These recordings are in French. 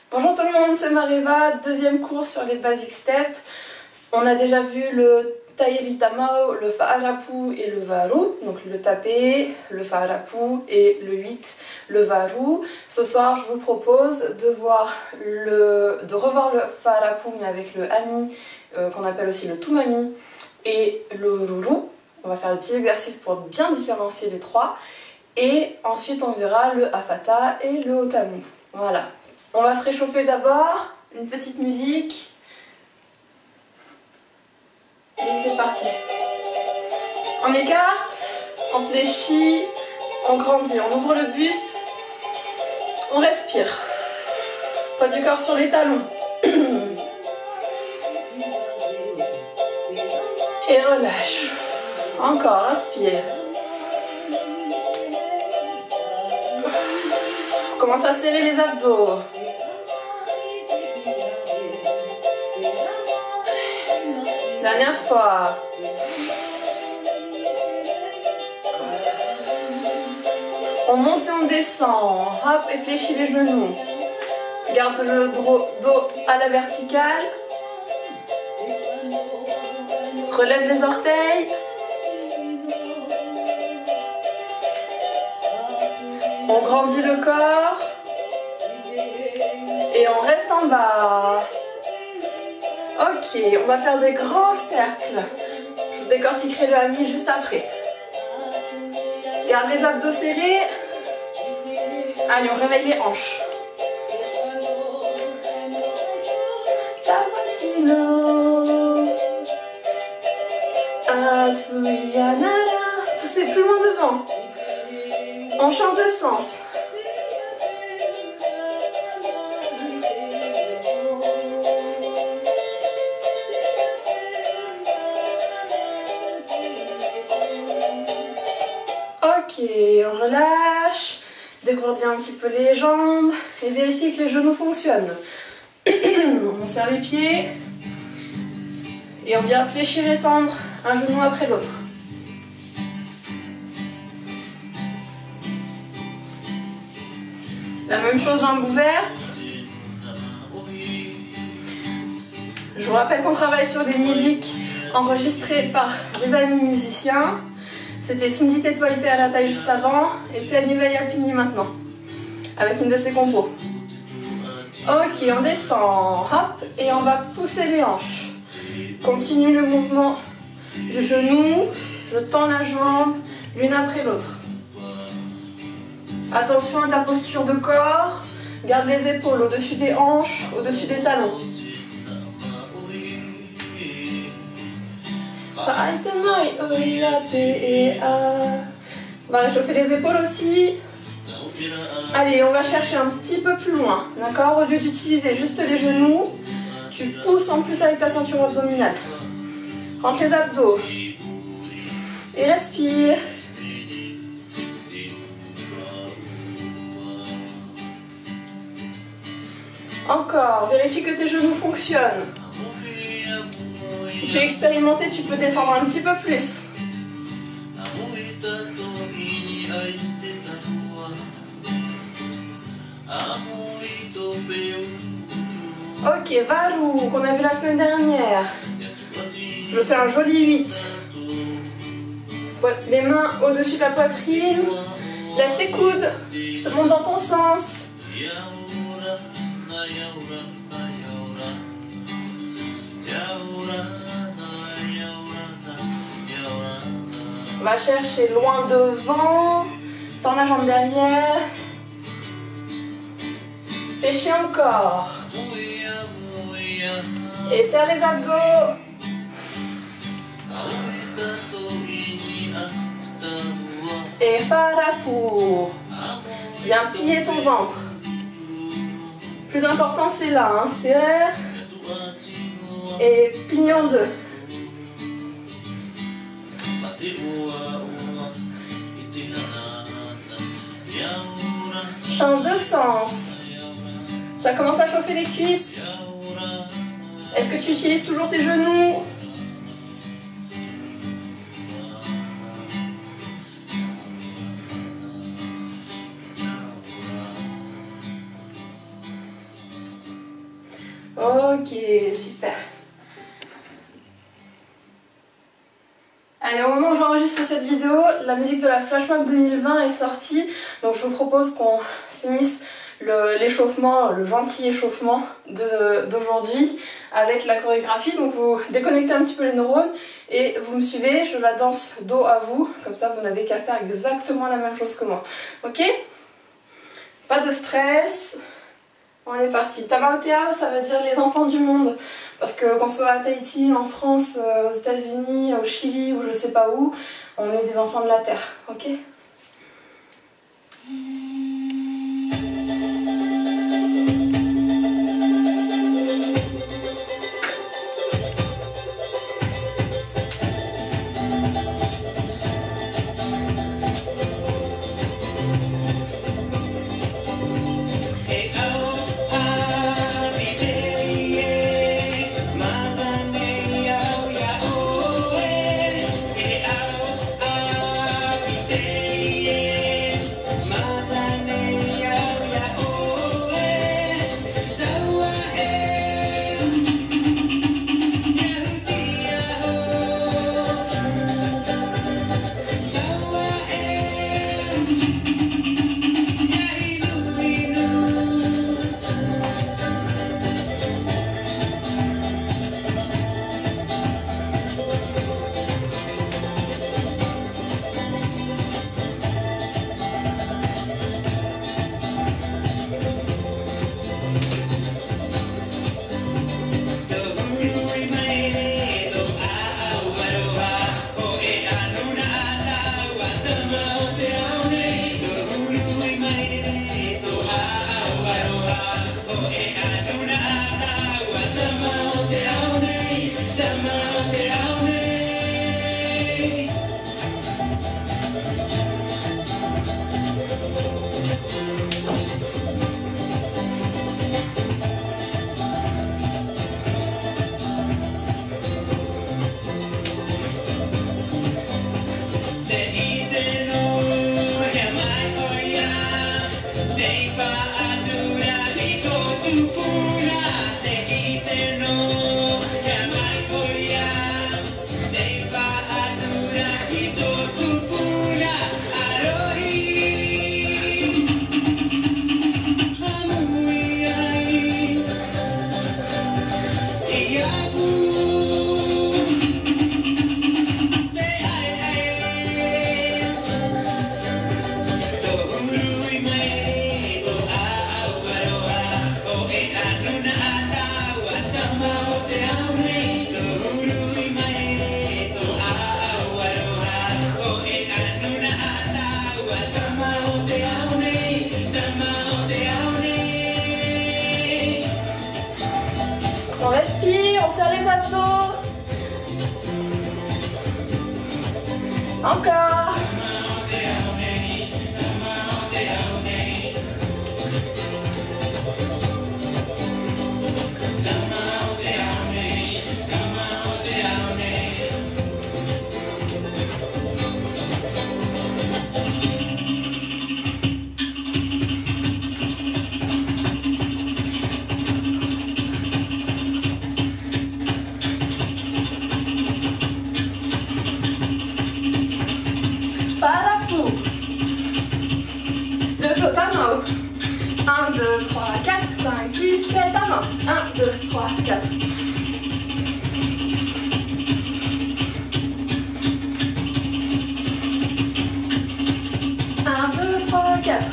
Bonjour tout le monde, c'est Mariva, deuxième cours sur les basic steps. On a déjà vu le Tairi Tamao, le Fa'arapu et le Varu, donc le tapé, le Fa'arapu et le 8, le Varu. Ce soir, je vous propose de revoir le Fa'arapu mais avec le Ami, qu'on appelle aussi le Tumami, et le Ruru. On va faire des petits exercices pour bien différencier les trois. Et ensuite, on verra le Afata et le Otamu. Voilà. On va se réchauffer d'abord, une petite musique. Et c'est parti. On écarte, on fléchit, on grandit, on ouvre le buste, on respire. Poids du corps sur les talons. Et relâche. Encore, inspire. Commence à serrer les abdos. Dernière fois. On monte et on descend. Hop, et fléchis les genoux. Garde le dos à la verticale. Relève les orteils. On grandit le corps. Et on reste en bas. Ok, on va faire des grands cercles. Je vous décortiquerai le Ami juste après. Garde les abdos serrés. Allez, on réveille les hanches. Tamatino. Atuyanara. Poussez plus loin devant. On change de sens. Ok, on relâche, dégourdit un petit peu les jambes et vérifiez que les genoux fonctionnent. On serre les pieds et on vient fléchir et tendre un genou après l'autre. La même chose, jambes ouvertes. Je vous rappelle qu'on travaille sur des musiques enregistrées par des amis musiciens. C'était Cindy Tétoité à la taille juste avant et Tani Veil a fini maintenant avec une de ses compos. Ok, on descend, hop, et on va pousser les hanches. Continue le mouvement du genou, je tends la jambe l'une après l'autre. Attention à ta posture de corps, garde les épaules au-dessus des hanches, au-dessus des talons. On va réchauffer les épaules aussi. Allez, on va chercher un petit peu plus loin, d'accord? Au lieu d'utiliser juste les genoux, tu pousses en plus avec ta ceinture abdominale. Rentre les abdos. Et respire. Encore, vérifie que tes genoux fonctionnent. Si tu es expérimenté, tu peux descendre un petit peu plus. Ok, Varu, qu'on a vu la semaine dernière. Je fais un joli 8. Les mains au-dessus de la poitrine. Lève tes coudes. Je te monte dans ton sens. On va chercher loin devant. Tends la jambe derrière. Fléchis encore. Et serre les abdos. Et Fa'arapu. Viens plier ton ventre. Plus important c'est là, hein. Serre. Et pignon 2. Change de sens. Ça commence à chauffer les cuisses. Est-ce que tu utilises toujours tes genoux? Ok, super. Allez, au moment où j'enregistre cette vidéo, la musique de la Flash Mob 2020 est sortie. Donc je vous propose qu'on finisse l'échauffement, le gentil échauffement d'aujourd'hui avec la chorégraphie. Donc vous déconnectez un petit peu les neurones et vous me suivez, je la danse dos à vous, comme ça vous n'avez qu'à faire exactement la même chose que moi. Ok? Pas de stress. On est parti. Tamaotea, ça veut dire les enfants du monde. Parce que qu'on soit à Tahiti, en France, aux États-Unis, au Chili ou je sais pas où, on est des enfants de la terre. Ok? On respire, on serre les abdos. Encore. Farapu. Le dos, ta main. 1, 2, 3, 4, 5, 6, 7, ta main. 1, 2, 3, 4. Un, deux, trois, quatre.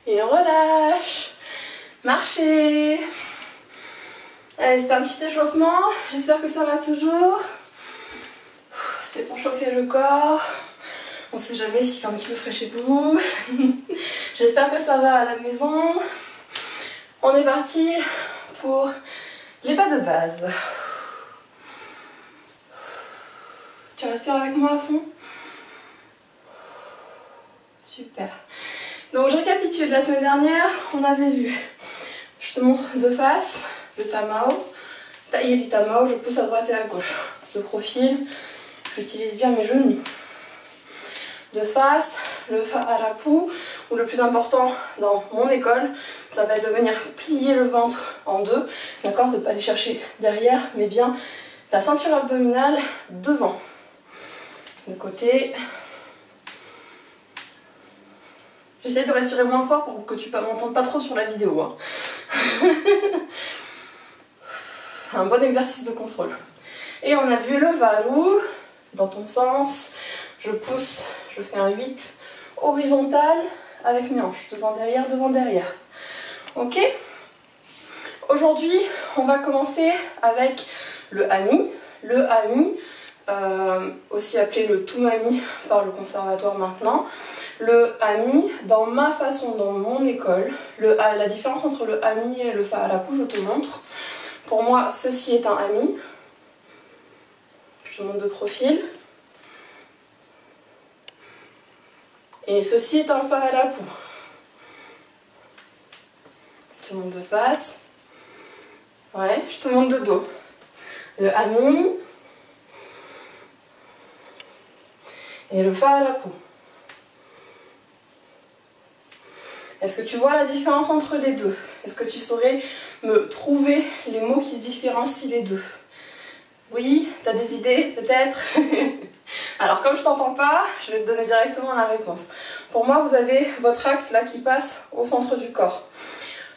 Et on relâche. Marcher. Allez, c'était un petit échauffement. J'espère que ça va toujours. C'était pour chauffer le corps. On sait jamais s'il fait un petit peu frais chez vous. J'espère que ça va à la maison. On est parti pour les pas de base. Tu respires avec moi à fond? Super. Donc je récapitule, la semaine dernière, on avait vu, je te montre de face, le tamao, taïri tamao, je pousse à droite et à gauche. De profil, j'utilise bien mes genoux. De face, le fa'arapu, ou le plus important dans mon école, ça va être de venir plier le ventre en deux, d'accord, de ne pas aller chercher derrière, mais bien la ceinture abdominale devant. De côté. J'essaie de respirer moins fort pour que tu ne m'entendes pas trop sur la vidéo. Hein. Un bon exercice de contrôle. Et on a vu le varu, dans ton sens, je pousse, je fais un 8 horizontal avec mes hanches, devant derrière. Ok? Aujourd'hui, on va commencer avec le Ami. Le Ami, aussi appelé le Tumami par le conservatoire maintenant. Le Ami, dans ma façon, dans mon école, la différence entre le Ami et le Fa'arapu, je te montre. Pour moi, ceci est un Ami. Je te montre de profil. Et ceci est un Fa'arapu. Je te montre de face. Ouais, je te montre de dos. Le Ami et le Fa'arapu. Est-ce que tu vois la différence entre les deux? Est-ce que tu saurais me trouver les mots qui différencient les deux? Oui? T'as des idées peut-être? Alors comme je t'entends pas, je vais te donner directement la réponse. Pour moi, vous avez votre axe là qui passe au centre du corps.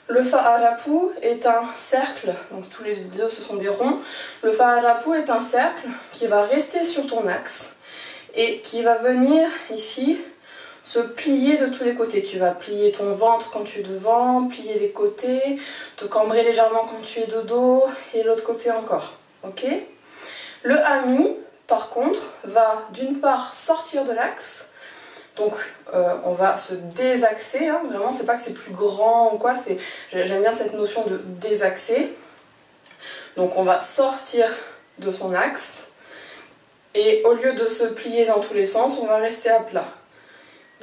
Le Fa'arapu est un cercle, donc tous les deux ce sont des ronds. Le Fa'arapu est un cercle qui va rester sur ton axe et qui va venir ici se plier de tous les côtés. Tu vas plier ton ventre quand tu es devant, plier les côtés, te cambrer légèrement quand tu es de dos et l'autre côté encore. Ok? Le Ami, par contre, va d'une part sortir de l'axe. Donc on va se désaxer, hein, vraiment, c'est pas que c'est plus grand ou quoi, j'aime bien cette notion de désaxer. Donc on va sortir de son axe et au lieu de se plier dans tous les sens, on va rester à plat.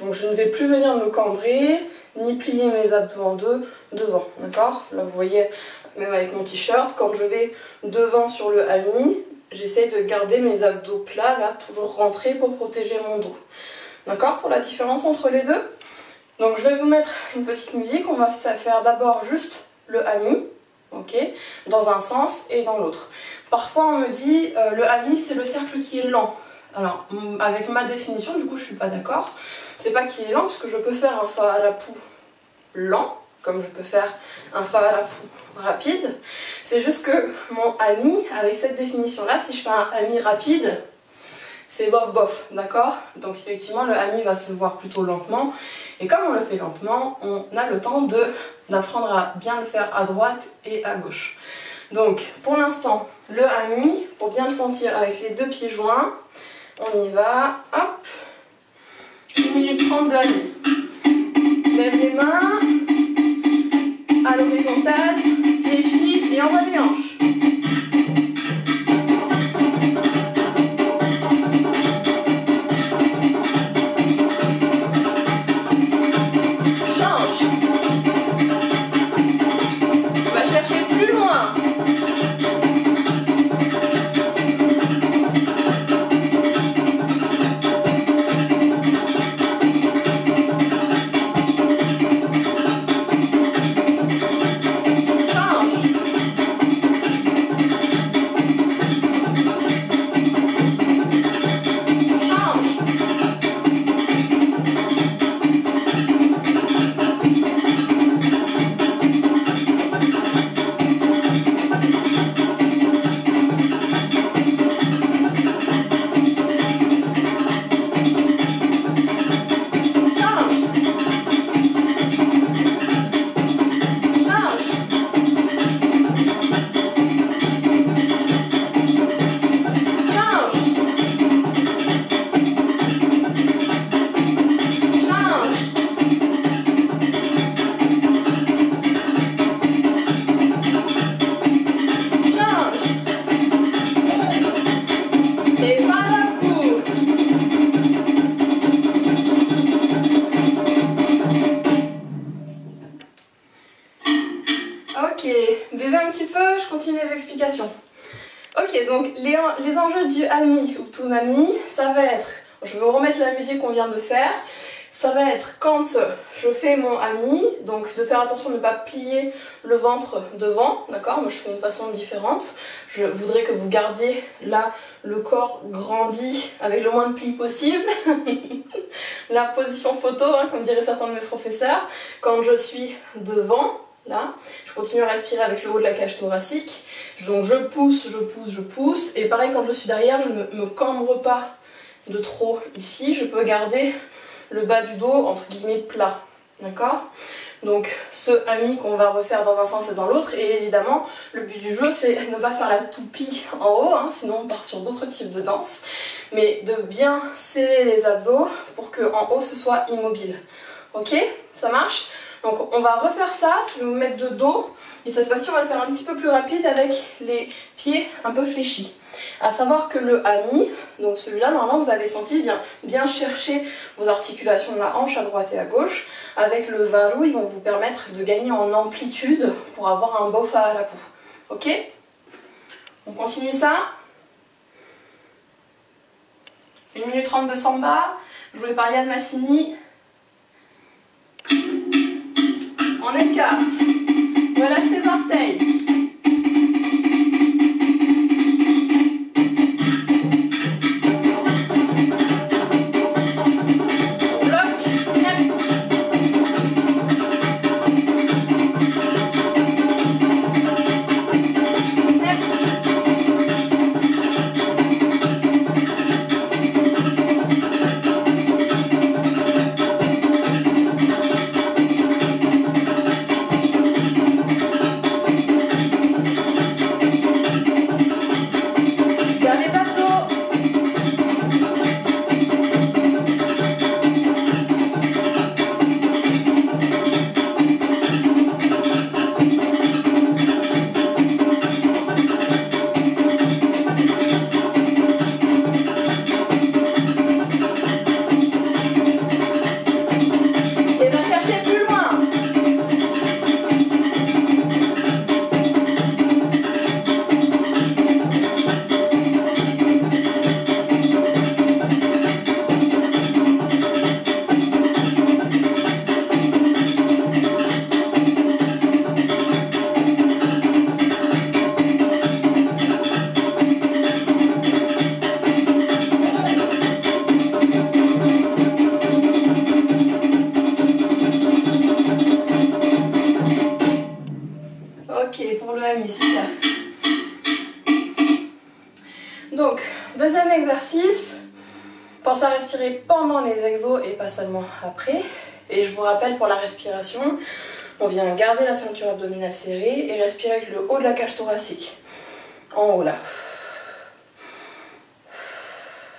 Donc je ne vais plus venir me cambrer, ni plier mes abdos en deux devant, d'accord? Là vous voyez, même avec mon t-shirt, quand je vais devant sur le Ami, j'essaie de garder mes abdos plats, là, toujours rentrés pour protéger mon dos. D'accord? Pour la différence entre les deux. Donc je vais vous mettre une petite musique. On va faire d'abord juste le Ami, ok, dans un sens et dans l'autre. Parfois on me dit le Ami c'est le cercle qui est lent. Alors avec ma définition, du coup je suis pas d'accord. C'est pas qu'il est lent parce que je peux faire un Fa'arapu lent, comme je peux faire un Fa'arapu rapide. C'est juste que mon Ami, avec cette définition là, si je fais un Ami rapide, c'est bof bof, d'accord? Donc effectivement le Ami va se voir plutôt lentement, et comme on le fait lentement, on a le temps d'apprendre à bien le faire à droite et à gauche. Donc pour l'instant, le Ami, pour bien le sentir avec les deux pieds joints, on y va, hop, 1 minute 30 de Ami. Lève les mains, à l'horizontale, fléchis et envoie les hanches. enjeux du Ami ou Toonami, ça va être, je vais remettre la musique qu'on vient de faire, ça va être quand je fais mon Ami, donc de faire attention de ne pas plier le ventre devant, d'accord? Moi je fais une façon différente, je voudrais que vous gardiez là le corps grandi avec le moins de plis possible, la position photo, hein, comme diraient certains de mes professeurs, quand je suis devant, là, je continue à respirer avec le haut de la cage thoracique, donc je pousse, je pousse, je pousse, et pareil quand je suis derrière, je ne me cambre pas de trop ici, je peux garder le bas du dos entre guillemets plat, d'accord? Donc ce Ami qu'on va refaire dans un sens et dans l'autre, et évidemment le but du jeu c'est ne pas faire la toupie en haut, hein, sinon on part sur d'autres types de danse, mais de bien serrer les abdos pour que en haut ce soit immobile, ok? Ça marche? Donc on va refaire ça, je vais vous mettre de dos, et cette fois-ci on va le faire un petit peu plus rapide avec les pieds un peu fléchis. À savoir que le Ami, donc celui-là, normalement vous avez senti bien chercher vos articulations de la hanche à droite et à gauche. Avec le Varu, ils vont vous permettre de gagner en amplitude pour avoir un beau Fa'arapu. Ok? On continue ça. 1 minute 30 de samba, joué par Yann Massini. On écarte. Relâche tes orteils. Pour le Ami, super. Donc, deuxième exercice, pensez à respirer pendant les exos et pas seulement après. Et je vous rappelle pour la respiration, on vient garder la ceinture abdominale serrée et respirer avec le haut de la cage thoracique. En haut là.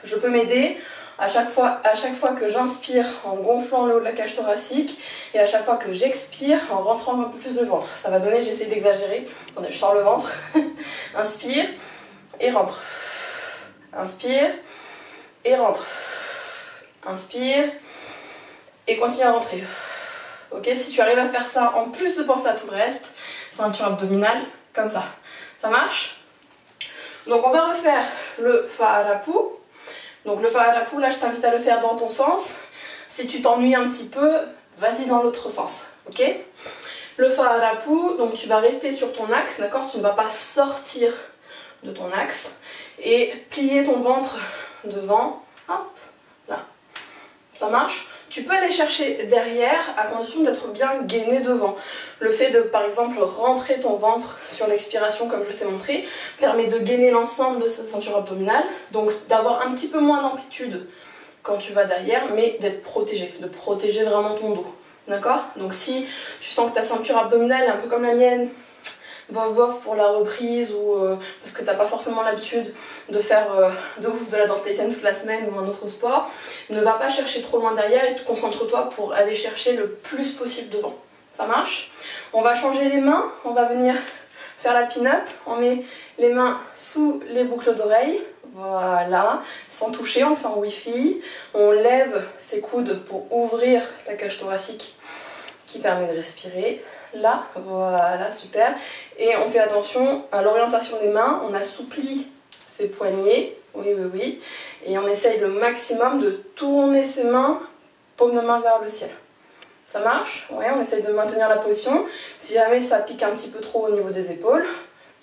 Je peux m'aider à chaque fois que j'inspire en gonflant le haut de la cage thoracique et à chaque fois que j'expire en rentrant un peu plus le ventre. Ça va donner, j'essaie d'exagérer. Attendez, je sors le ventre. Inspire et rentre. Inspire et rentre. Inspire et continue à rentrer. Ok, si tu arrives à faire ça en plus de penser à tout le reste, ceinture abdominale, comme ça. Ça marche? Donc on va refaire le Fa'arapu. Donc le Fa'arapu, là je t'invite à le faire dans ton sens. Si tu t'ennuies un petit peu, vas-y dans l'autre sens, ok? Le Fa'arapu, donc tu vas rester sur ton axe, d'accord? Tu ne vas pas sortir de ton axe. Et plier ton ventre devant, hop, là. Ça marche? Tu peux aller chercher derrière à condition d'être bien gainé devant. Le fait de, par exemple, rentrer ton ventre sur l'expiration comme je t'ai montré, permet de gainer l'ensemble de sa ceinture abdominale, donc d'avoir un petit peu moins d'amplitude quand tu vas derrière, mais d'être protégé, de protéger vraiment ton dos. D'accord? Donc si tu sens que ta ceinture abdominale est un peu comme la mienne, bof bof pour la reprise ou parce que t'as pas forcément l'habitude de faire de ouf de la danse tahitienne toute la semaine ou un autre sport, ne va pas chercher trop loin derrière et concentre-toi pour aller chercher le plus possible devant. Ça marche? On va changer les mains, on va venir faire la pin-up, on met les mains sous les boucles d'oreilles, voilà, sans toucher, on le fait en wifi, on lève ses coudes pour ouvrir la cage thoracique qui permet de respirer. Là, voilà, super. Et on fait attention à l'orientation des mains, on assouplit ses poignets, oui, oui, oui. Et on essaye le maximum de tourner ses mains, paume de main vers le ciel. Ça marche? Ouais, on essaye de maintenir la position. Si jamais ça pique un petit peu trop au niveau des épaules,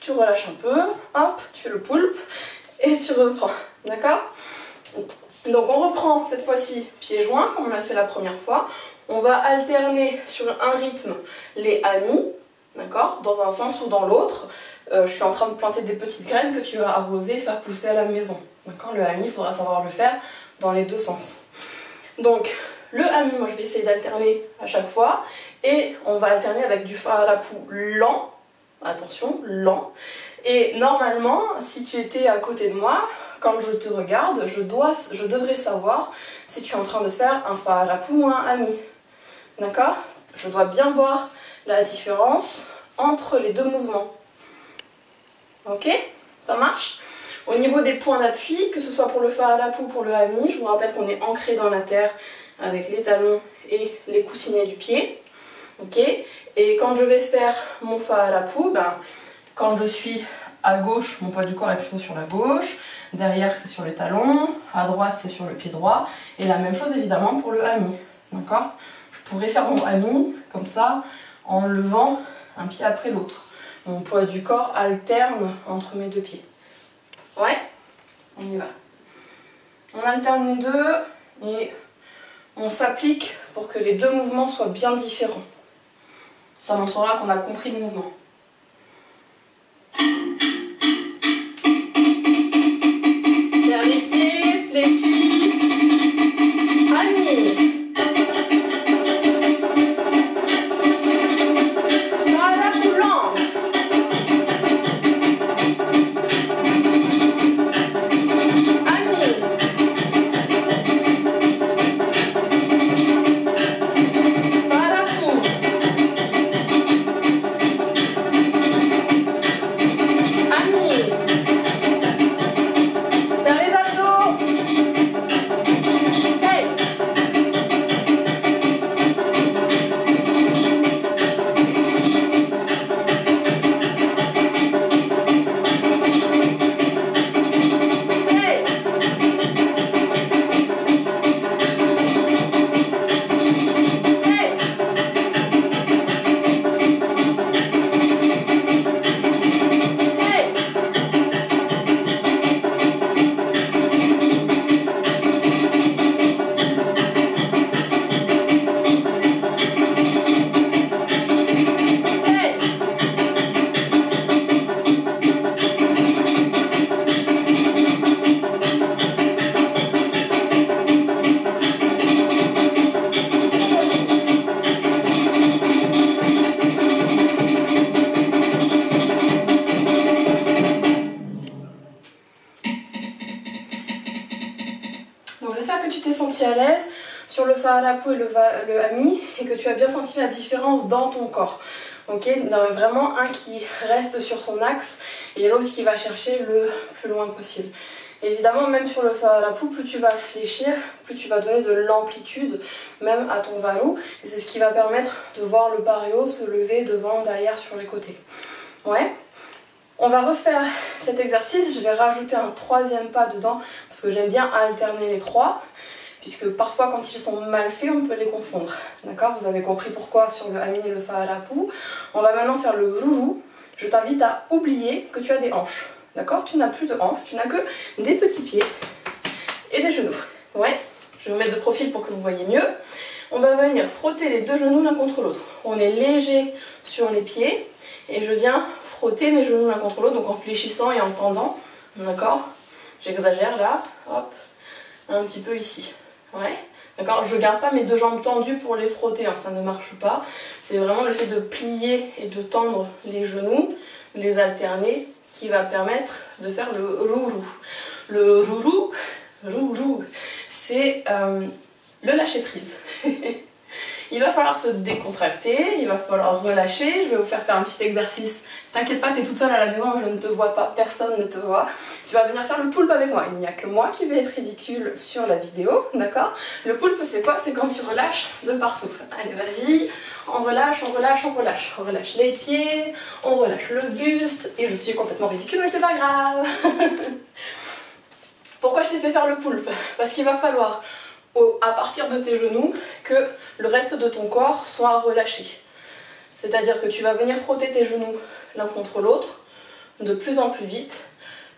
tu relâches un peu, hop, tu fais le poulpe et tu reprends. D'accord? Donc on reprend cette fois-ci pieds joints comme on a fait la première fois. On va alterner sur un rythme les amis, d'accord, dans un sens ou dans l'autre. Je suis en train de planter des petites graines que tu vas arroser et faire pousser à la maison. D'accord? Le ami, il faudra savoir le faire dans les deux sens. Donc le ami, moi je vais essayer d'alterner à chaque fois. Et on va alterner avec du fa'arapu lent. Attention, lent. Et normalement, si tu étais à côté de moi, quand je te regarde, je devrais savoir si tu es en train de faire un fa'arapu ou un ami. D'accord? Je dois bien voir la différence entre les deux mouvements. Ok? Ça marche? Au niveau des points d'appui, que ce soit pour le fa'arapu ou pour le ami, je vous rappelle qu'on est ancré dans la terre avec les talons et les coussinets du pied. Ok? Et quand je vais faire mon fa'arapu, quand je suis à gauche, mon poids du corps est plutôt sur la gauche. Derrière, c'est sur les talons. À droite, c'est sur le pied droit. Et la même chose, évidemment, pour le ami. D'accord? Je pourrais faire mon ami, comme ça, en levant un pied après l'autre. Mon poids du corps alterne entre mes deux pieds. Ouais? On y va. On alterne les deux et on s'applique pour que les deux mouvements soient bien différents. Ça montrera qu'on a compris le mouvement. Serre les pieds, fléchis. Ami. J'espère que tu t'es senti à l'aise sur le fa'arapu et le ami et que tu as bien senti la différence dans ton corps. Ok, vraiment un qui reste sur son axe et l'autre qui va chercher le plus loin possible. Et évidemment, même sur le fa'arapu, plus tu vas fléchir, plus tu vas donner de l'amplitude même à ton varu. Et c'est ce qui va permettre de voir le pareo se lever devant, derrière, sur les côtés. Ouais. On va refaire cet exercice, je vais rajouter un troisième pas dedans parce que j'aime bien alterner les trois, puisque parfois quand ils sont mal faits, on peut les confondre. D'accord? Vous avez compris pourquoi sur le ami et le fa'arapu. On va maintenant faire le ruru. Je t'invite à oublier que tu as des hanches. D'accord? Tu n'as plus de hanches, tu n'as que des petits pieds et des genoux. Ouais, je vais me mettre de profil pour que vous voyez mieux. On va venir frotter les deux genoux l'un contre l'autre. On est léger sur les pieds et je viens frotter mes genoux l'un contre l'autre, donc en fléchissant et en tendant, d'accord? J'exagère là, hop, un petit peu ici, ouais, d'accord? Je garde pas mes deux jambes tendues pour les frotter, hein, ça ne marche pas. C'est vraiment le fait de plier et de tendre les genoux, les alterner, qui va permettre de faire le ruru. Le ruru, c'est le lâcher prise. il va falloir se décontracter, il va falloir relâcher. Je vais vous faire un petit exercice. T'inquiète pas, t'es toute seule à la maison, je ne te vois pas, personne ne te voit. Tu vas venir faire le poulpe avec moi. Il n'y a que moi qui vais être ridicule sur la vidéo, d'accord? Le poulpe, c'est quoi? C'est quand tu relâches de partout. Allez, vas-y, on relâche, on relâche, on relâche. On relâche les pieds, on relâche le buste. Et je suis complètement ridicule, mais c'est pas grave. Pourquoi je t'ai fait faire le poulpe? Parce qu'il va falloir, à partir de tes genoux, que le reste de ton corps soit relâché. C'est-à-dire que tu vas venir frotter tes genoux l'un contre l'autre, de plus en plus vite,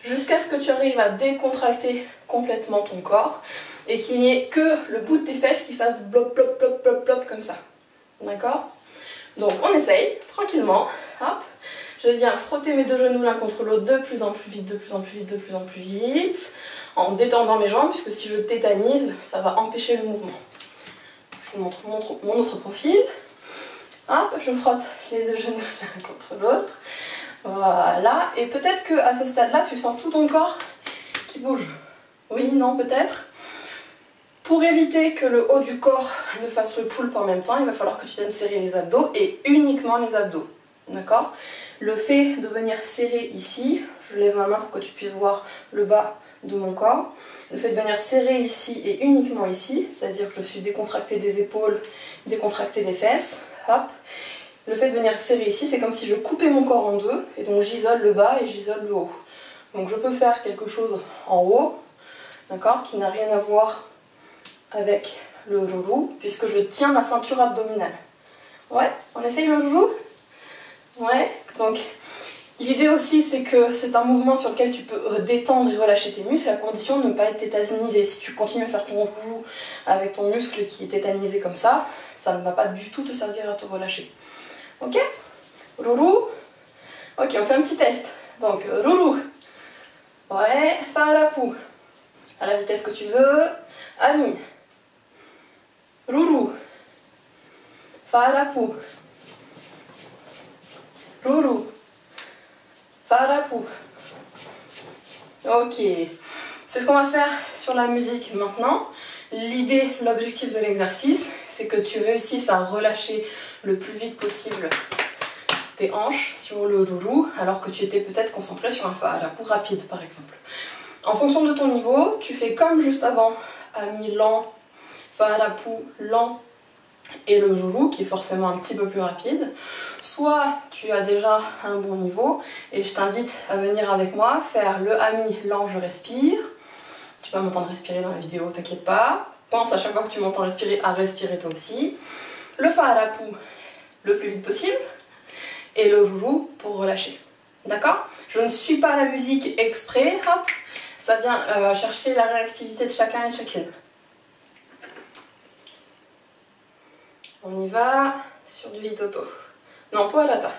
jusqu'à ce que tu arrives à décontracter complètement ton corps et qu'il n'y ait que le bout de tes fesses qui fasse blop, blop, blop, blop, blop, comme ça. D'accord? Donc on essaye, tranquillement. Hop. Je viens frotter mes deux genoux l'un contre l'autre de plus en plus vite, de plus en plus vite, de plus en plus vite, en détendant mes jambes, puisque si je tétanise, ça va empêcher le mouvement. Je vous montre mon autre profil. Hop, je frotte les deux genoux l'un contre l'autre. Voilà, et peut-être qu'à ce stade-là, tu sens tout ton corps qui bouge. Oui, non, peut-être. Pour éviter que le haut du corps ne fasse le poulpe en même temps, il va falloir que tu viennes serrer les abdos et uniquement les abdos. D'accord? Le fait de venir serrer ici, je lève ma main pour que tu puisses voir le bas de mon corps. Le fait de venir serrer ici et uniquement ici, c'est-à-dire que je suis décontractée des épaules, décontractée des fesses. Hop. Le fait de venir serrer ici, c'est comme si je coupais mon corps en deux, et donc j'isole le bas et j'isole le haut. Donc je peux faire quelque chose en haut, d'accord, qui n'a rien à voir avec le joujou, puisque je tiens ma ceinture abdominale. Ouais, on essaye le joujou? Ouais, donc l'idée aussi c'est que c'est un mouvement sur lequel tu peux détendre et relâcher tes muscles à condition de ne pas être tétanisé. Si tu continues à faire ton joujou avec ton muscle qui est tétanisé comme ça ne va pas du tout te servir à te relâcher. Ok? Roulou. Ok, on fait un petit test. Donc, roulou. Ouais, farapou. À la vitesse que tu veux. Ami. Roulou. Farapou. Roulou. Farapou. Ok. C'est ce qu'on va faire sur la musique maintenant. L'idée, l'objectif de l'exercice, c'est que tu réussisses à relâcher le plus vite possible tes hanches sur le roulou, alors que tu étais peut-être concentré sur un farapou rapide par exemple. En fonction de ton niveau, tu fais comme juste avant, ami lent, farapou lent et le joujou qui est forcément un petit peu plus rapide. Soit tu as déjà un bon niveau et je t'invite à venir avec moi faire le ami lent, je respire. Tu vas m'entendre respirer dans la vidéo, t'inquiète pas. Pense à chaque fois que tu m'entends respirer à respirer toi aussi. Le farapou le plus vite possible et le joujou pour relâcher. D'accord? Je ne suis pas la musique exprès, hop, ça vient chercher la réactivité de chacun et de chacune. On y va sur du hitoto. Non, poalata.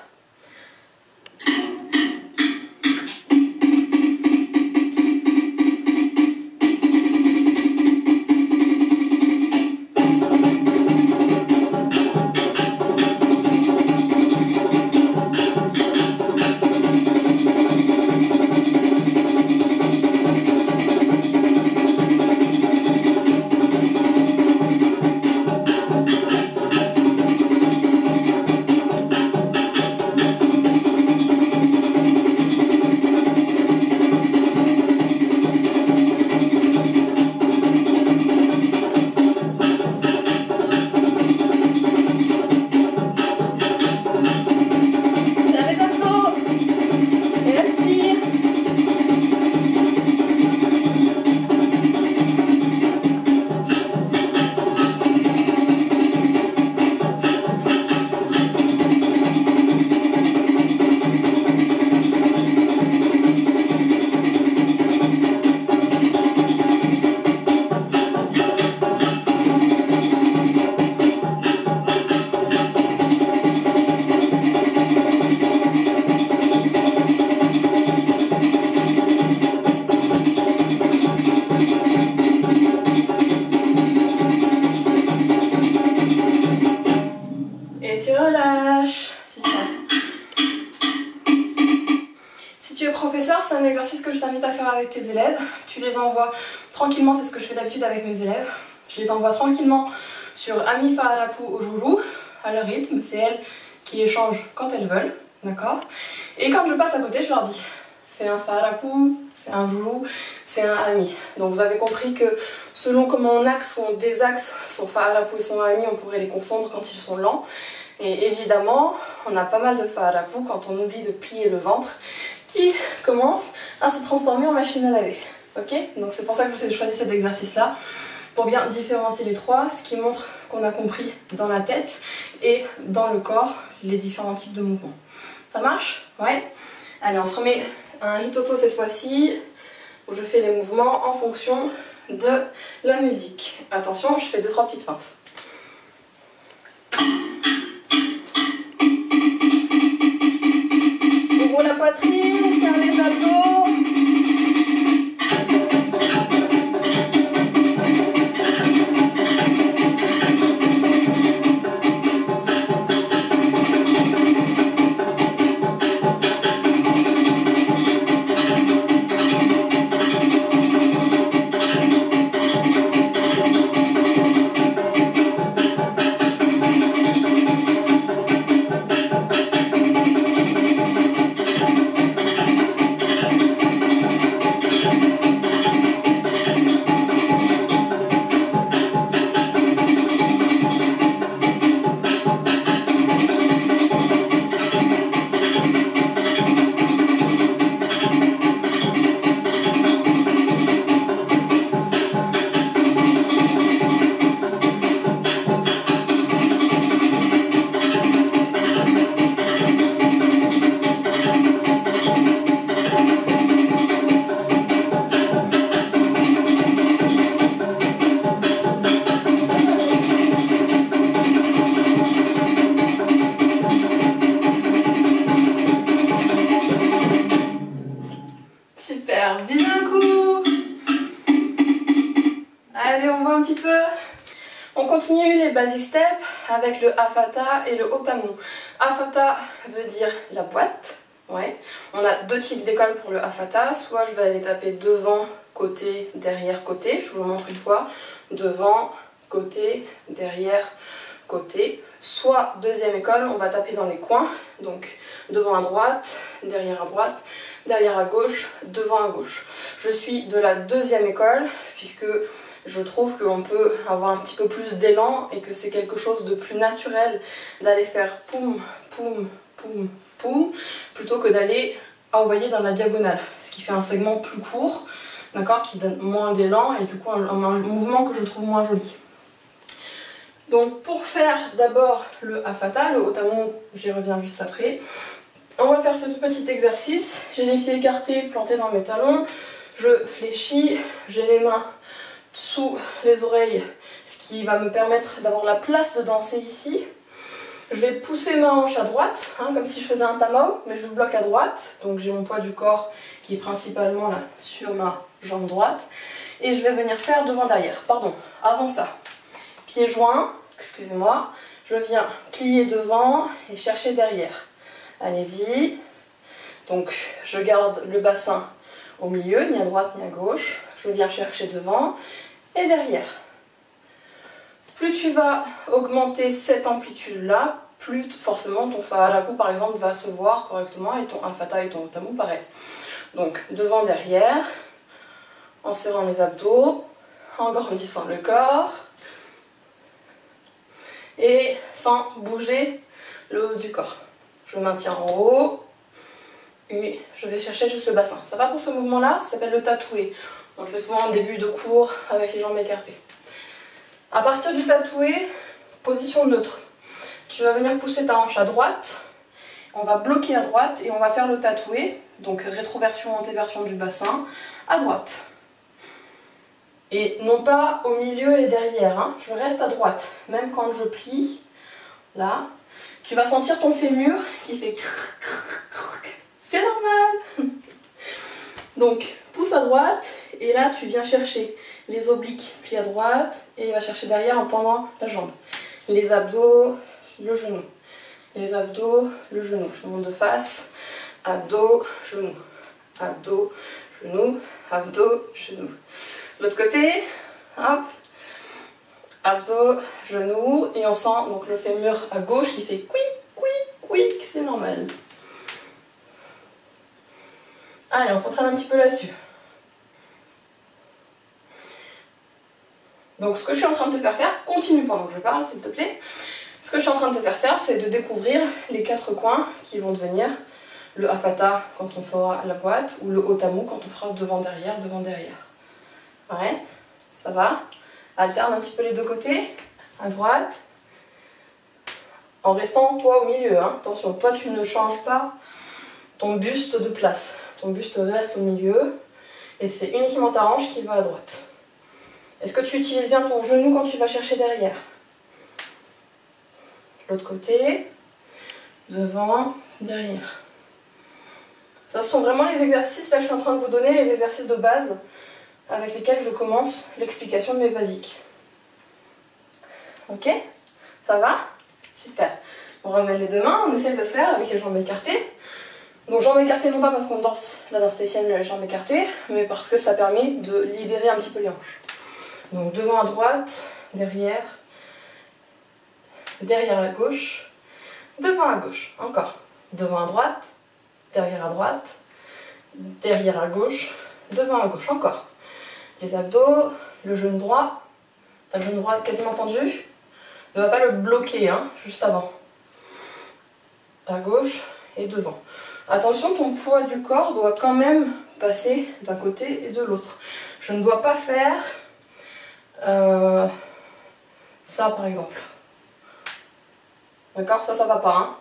C'est un exercice que je t'invite à faire avec tes élèves. Tu les envoies tranquillement, c'est ce que je fais d'habitude avec mes élèves. Je les envoie tranquillement sur Ami Fa'arapu Ururu, à leur rythme, c'est elles qui échangent quand elles veulent, d'accord? Et quand je passe à côté, je leur dis, c'est un Fa'arapu, c'est un Ururu, c'est un Ami. Donc vous avez compris que selon comment on axe ou on désaxe son Fa'arapu et son Ami, on pourrait les confondre quand ils sont lents. Et évidemment, on a pas mal de Fa'arapu quand on oublie de plier le ventre, qui commence à se transformer en machine à laver. Ok? Donc c'est pour ça que j'ai choisi cet exercice-là, pour bien différencier les trois, ce qui montre qu'on a compris dans la tête et dans le corps les différents types de mouvements. Ça marche? Ouais? Allez, on se remet un Hitoto cette fois-ci, où je fais les mouvements en fonction de la musique. Attention, je fais 2-3 petites feintes. Ouvre la poitrine, serre les abdos. Super, vive un coup. Allez, on voit un petit peu. On continue les basic steps avec le Hafata et le Otamu. Hafata veut dire la boîte. Ouais. On a deux types d'écoles pour le Hafata. Soit je vais aller taper devant, côté, derrière, côté. Je vous le montre une fois. Devant, côté, derrière, côté. Soit deuxième école, on va taper dans les coins. Donc devant à droite, derrière à gauche, devant à gauche. Je suis de la deuxième école puisque je trouve qu'on peut avoir un petit peu plus d'élan et que c'est quelque chose de plus naturel d'aller faire poum, poum, poum, poum plutôt que d'aller envoyer dans la diagonale, ce qui fait un segment plus court, d'accord, qui donne moins d'élan et du coup un mouvement que je trouve moins joli. Donc pour faire d'abord le Hafata, le Otamu, j'y reviens juste après. On va faire ce petit exercice. J'ai les pieds écartés, plantés dans mes talons. Je fléchis, j'ai les mains sous les oreilles, ce qui va me permettre d'avoir la place de danser ici. Je vais pousser ma hanche à droite, comme si je faisais un tamao, mais je bloque à droite. Donc j'ai mon poids du corps qui est principalement là sur ma jambe droite. Et je vais venir faire devant-derrière. Pardon, avant ça. Pieds joints, excusez-moi. Je viens plier devant et chercher derrière. Allez-y. Donc je garde le bassin au milieu, ni à droite ni à gauche. Je viens chercher devant et derrière. Plus tu vas augmenter cette amplitude-là, plus forcément ton Fa'arapu par exemple va se voir correctement et ton Hafata et ton Otamu pareil. Donc devant, derrière, en serrant les abdos, en grandissant le corps et sans bouger le haut du corps. Je maintiens en haut et je vais chercher juste le bassin. Ça va pour ce mouvement-là, ça s'appelle le tatoué. On le fait souvent en début de cours avec les jambes écartées. À partir du tatoué, position neutre. Tu vas venir pousser ta hanche à droite, on va bloquer à droite et on va faire le tatoué, donc rétroversion, antéversion du bassin, à droite. Et non pas au milieu et derrière, je reste à droite. Même quand je plie, là, tu vas sentir ton fémur qui fait crrr, crrr, crrr. C'est normal. Donc, pousse à droite et là, tu viens chercher les obliques, plie à droite et il va chercher derrière en tendant la jambe. Les abdos, le genou. Les abdos, le genou. Je monte de face. Abdos, genou. Abdos, genou. Abdos, genou. L'autre côté. Hop. Abdos, genoux, et on sent donc le fémur à gauche qui fait quick, quick, quick, c'est normal. Allez, on s'entraîne un petit peu là-dessus. Donc ce que je suis en train de te faire, continue pendant que je parle s'il te plaît. Ce que je suis en train de te faire, c'est de découvrir les 4 coins qui vont devenir le Hafata quand on fera la boîte, ou le Otamu quand on fera devant-derrière, devant-derrière. Ouais, ça va. Alterne un petit peu les deux côtés, à droite, en restant toi au milieu, hein. Attention, toi tu ne changes pas ton buste de place. Ton buste reste au milieu, et c'est uniquement ta hanche qui va à droite. Est-ce que tu utilises bien ton genou quand tu vas chercher derrière? L'autre côté, devant, derrière. Ça, ce sont vraiment les exercices, là je suis en train de vous donner les exercices de base avec lesquels je commence l'explication de mes basiques. Ok? Ça va? Super. On ramène les deux mains, on essaie de faire avec les jambes écartées. Donc jambes écartées non pas parce qu'on danse la danse tahitienne les jambes écartées, mais parce que ça permet de libérer un petit peu les hanches. Donc devant à droite, derrière, derrière à gauche, devant à gauche, encore. Devant à droite, derrière à gauche, devant à gauche, encore. Les abdos, le genou droit, t'as le genou droit quasiment tendu, ne va pas le bloquer, hein, juste avant. À gauche et devant. Attention, ton poids du corps doit quand même passer d'un côté et de l'autre. Je ne dois pas faire ça par exemple. D'accord? Ça va pas. Hein.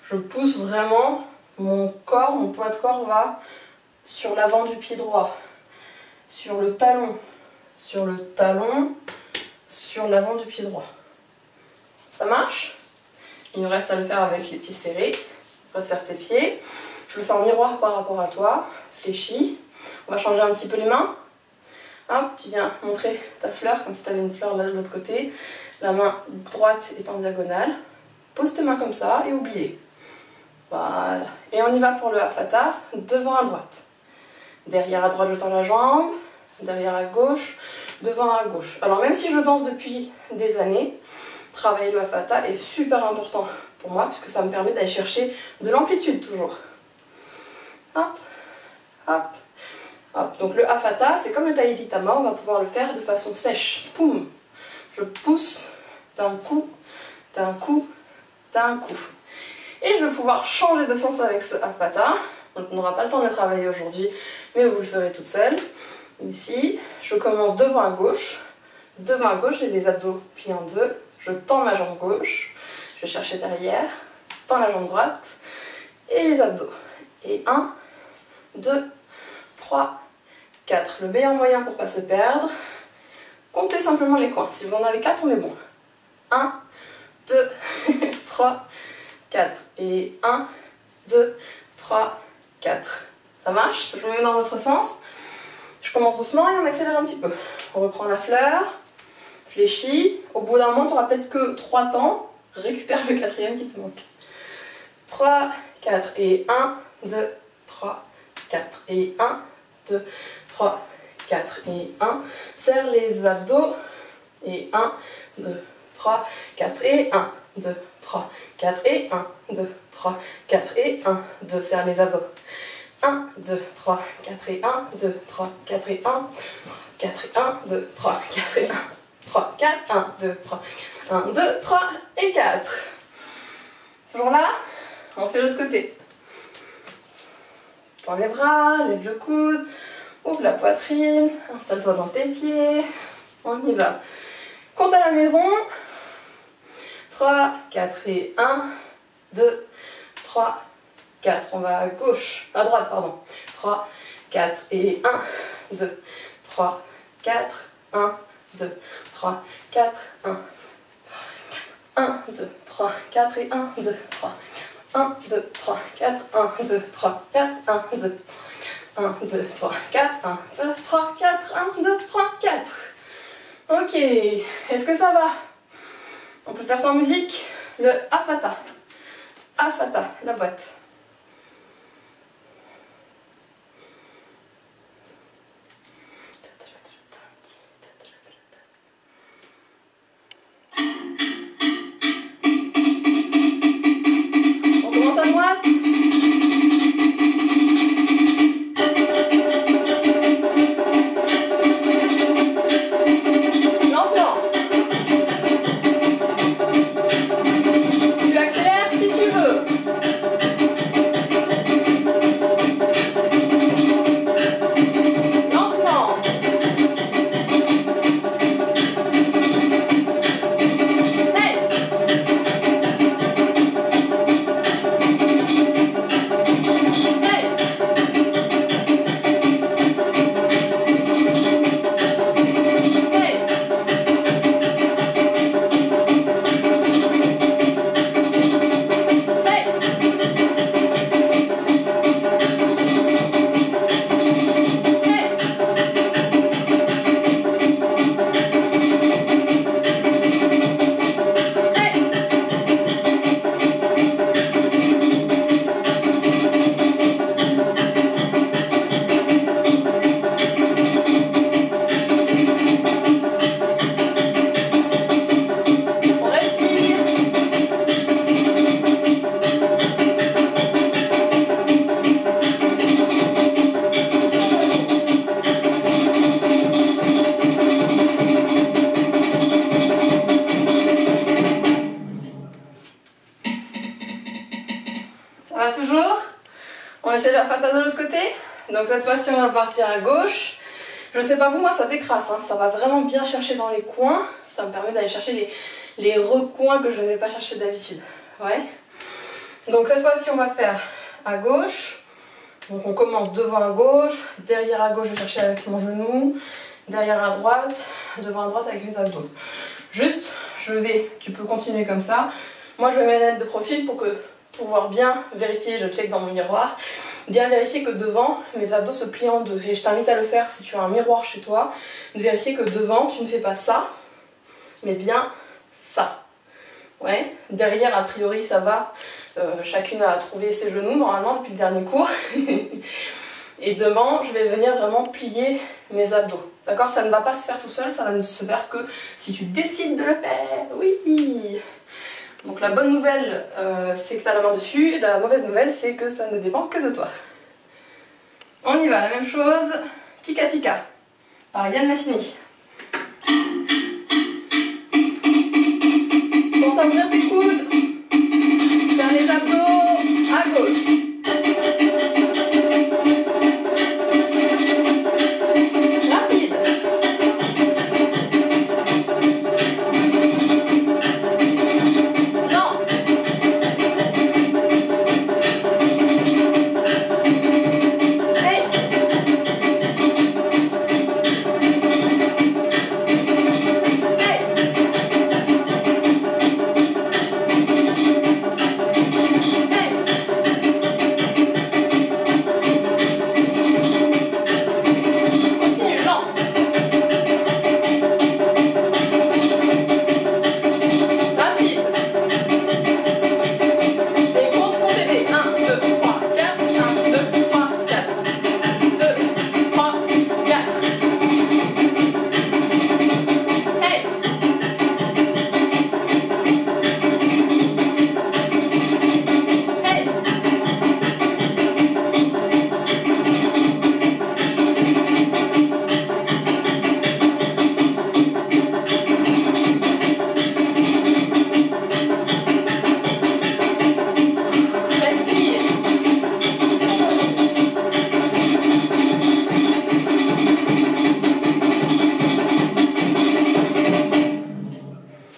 Je pousse vraiment mon corps, mon poids de corps va sur l'avant du pied droit, sur le talon, sur l'avant du pied droit. Ça marche? Il nous reste à le faire avec les pieds serrés. Resserre tes pieds. Je le fais en miroir par rapport à toi, fléchi. On va changer un petit peu les mains. Hop, tu viens montrer ta fleur comme si tu avais une fleur là de l'autre côté. La main droite est en diagonale. Pose tes mains comme ça et oublie. Voilà. Et on y va pour le Hafata, devant à droite. Derrière à droite, je tends la jambe. Derrière à gauche, devant à gauche. Alors même si je danse depuis des années, travailler le Hafata est super important pour moi, puisque ça me permet d'aller chercher de l'amplitude toujours. Hop, hop, hop. Donc le Hafata, c'est comme le Tairitama, on va pouvoir le faire de façon sèche. Poum. Je pousse d'un coup, d'un coup, d'un coup. Et je vais pouvoir changer de sens avec ce Hafata. On n'aura pas le temps de le travailler aujourd'hui, mais vous le ferez tout seul. Ici, je commence devant à gauche. Devant à gauche, j'ai les abdos pliés en deux. Je tends ma jambe gauche. Je vais chercher derrière. Tends la jambe droite. Et les abdos. Et 1, 2, 3, 4. Le meilleur moyen pour ne pas se perdre, comptez simplement les coins. Si vous en avez 4, on est bon. 1, 2, 3, 4. Et 1, 2, 3, 4. Ça marche? Je me mets dans votre sens. Je commence doucement et on accélère un petit peu. On reprend la fleur, fléchit. Au bout d'un moment, tu n'auras peut-être que 3 temps. Récupère le 4e qui te manque. 3, 4. Et 1, 2, 3, 4. Et 1, 2, 3, 4. Et 1. Serre les abdos. Et 1, 2, 3, 4. Et 1, 2, 3, 4. Et 1, 2, 3, 4. Et 1, 2. Serre les abdos. 1, 2, 3, 4 et 1, 2, 3, 4 et 1, 4 et 1, 2, 3, 4 et 1, 3, 4, 1, 2, 3, 1, 2, 3 et 4. Toujours là? On fait l'autre côté. Tends les bras, lève le coude, ouvre la poitrine, installe-toi dans tes pieds. On y va. Compte à la maison. 3, 4 et 1, 2, 3, 4, on va à gauche, à droite, pardon. 3, 4 et 1, 2, 3, 4, 1, 2, 3, 4, 1, 1, 2, 3, 4 et 1, 2, 3, 1, 2, 3, 4, 1, 2, 3, 4, 1, 2, 1, 2, 3, 4, 1, 2, 3, 4, 1, 2, 3, 4. Ok, est-ce que ça va? On peut faire ça en musique. Le Hafata. Hafata, la boîte. C'est le Hafata de l'autre côté. Donc cette fois-ci on va partir à gauche. Je sais pas vous, moi ça décrasse, hein. Ça va vraiment bien chercher dans les coins. Ça me permet d'aller chercher les recoins que je ne vais pas chercher d'habitude. Ouais. Donc cette fois-ci on va faire à gauche. Donc on commence devant à gauche, derrière à gauche je vais chercher avec mon genou, derrière à droite, devant à droite avec mes abdos. Juste, tu peux continuer comme ça. Moi je vais me mettre de profil pour pouvoir bien vérifier, je check dans mon miroir, bien vérifier que devant mes abdos se plient en deux. Et je t'invite à le faire si tu as un miroir chez toi, de vérifier que devant tu ne fais pas ça, mais bien ça. Ouais, derrière a priori ça va, chacune a trouvé ses genoux normalement depuis le dernier cours. Et devant je vais venir vraiment plier mes abdos. D'accord, ça ne va pas se faire tout seul, ça va ne se faire que si tu décides de le faire. Oui. Donc la bonne nouvelle c'est que tu as la main dessus, la mauvaise nouvelle c'est que ça ne dépend que de toi. On y va, la même chose, Tika Tika, par Yann Massini. Pense à ouvrir tes coudes, serre les abdos à gauche. Rapide. Lent. Hey.